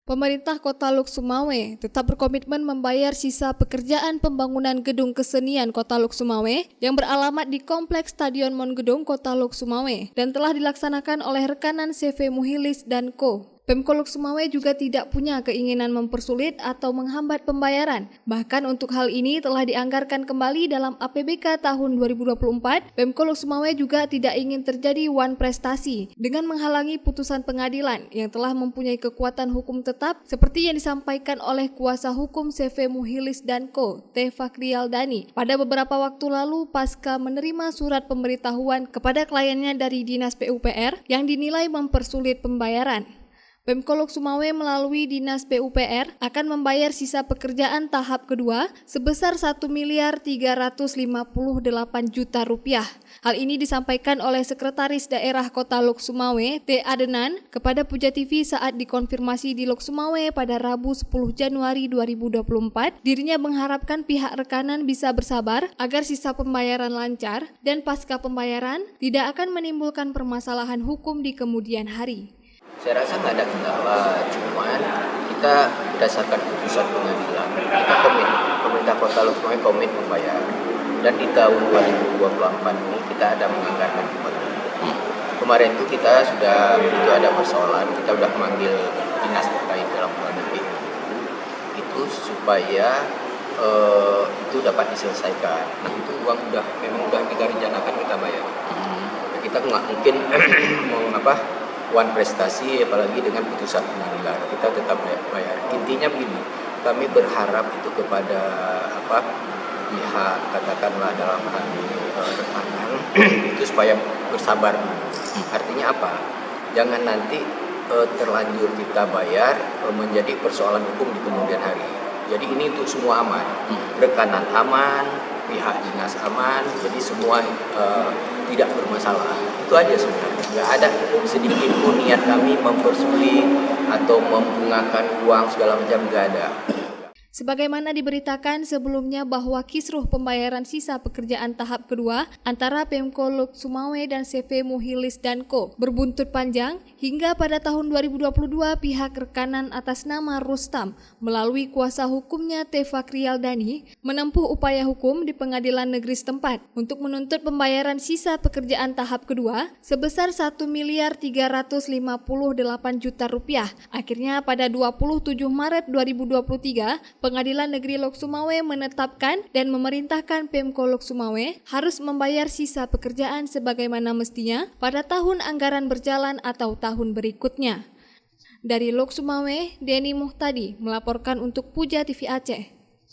Pemerintah Kota Luk Sumawe tetap berkomitmen membayar sisa pekerjaan pembangunan gedung kesenian Kota Luk Sumawe yang beralamat di Kompleks Stadion Mongedong Kota Luk Sumawe dan telah dilaksanakan oleh rekanan CV Muhilis dan Co. Pemko Luk Sumawe juga tidak punya keinginan mempersulit atau menghambat pembayaran. Bahkan untuk hal ini telah dianggarkan kembali dalam APBK tahun 2024. Pemko Luk Sumawe juga tidak ingin terjadi wan prestasi dengan menghalangi putusan pengadilan yang telah mempunyai kekuatan hukum tetap seperti yang disampaikan oleh kuasa hukum CV Muhilis dan Co. T. Fakrial Dani pada beberapa waktu lalu pasca menerima surat pemberitahuan kepada kliennya dari Dinas PUPR yang dinilai mempersulit pembayaran. Pemko Luk Sumawe melalui Dinas PUPR akan membayar sisa pekerjaan tahap kedua sebesar 1.358 juta rupiah. Hal ini disampaikan oleh Sekretaris Daerah Kota Luk Sumawe, T. Adenan, kepada Puja TV saat dikonfirmasi di Luk Sumawe pada Rabu 10 Januari 2024. Dirinya mengharapkan pihak rekanan bisa bersabar agar sisa pembayaran lancar dan pasca pembayaran tidak akan menimbulkan permasalahan hukum di kemudian hari. Saya rasa nggak ada kendala, cuman kita berdasarkan putusan pengadilan, kita komit, pemerintah Kota Luk Sumawe komit membayar. Dan di tahun 2024 ini kita ada menganggarkan kembali. Kemarin itu kita sudah, begitu ada persoalan, kita sudah memanggil dinas terkait dalam hal negeri itu supaya itu dapat diselesaikan. Nah, itu uang memang udah kita rencanakan kita bayar. Kita nggak mungkin mau wan prestasi apalagi dengan putusan pengadilan, kita tetap bayar. Intinya begini, kami berharap itu kepada pihak katakanlah dalam hal ini rekanan itu supaya bersabar. Artinya apa? Jangan nanti terlanjur kita bayar menjadi persoalan hukum di kemudian hari. Jadi ini untuk semua aman, rekanan aman, pihak dinas aman, jadi semua tidak bermasalah. Itu aja sebenarnya. Nggak ada sedikit pun niat kami mempersulit atau membungakan uang segala macam, nggak ada. Sebagaimana diberitakan sebelumnya bahwa kisruh pembayaran sisa pekerjaan tahap kedua antara Pemko Luk Sumawe dan CV Muhilis dan Co. berbuntut panjang hingga pada tahun 2022 pihak rekanan atas nama Rustam melalui kuasa hukumnya T. Fakrial Dani menempuh upaya hukum di pengadilan negeri setempat untuk menuntut pembayaran sisa pekerjaan tahap kedua sebesar 1.358 juta rupiah. Akhirnya pada 27 Maret 2023 Pengadilan Negeri Luk Sumawe menetapkan dan memerintahkan Pemko Luk Sumawe harus membayar sisa pekerjaan sebagaimana mestinya pada tahun anggaran berjalan atau tahun berikutnya. Dari Luk Sumawe, Denny Muhtadi melaporkan untuk Puja TV Aceh.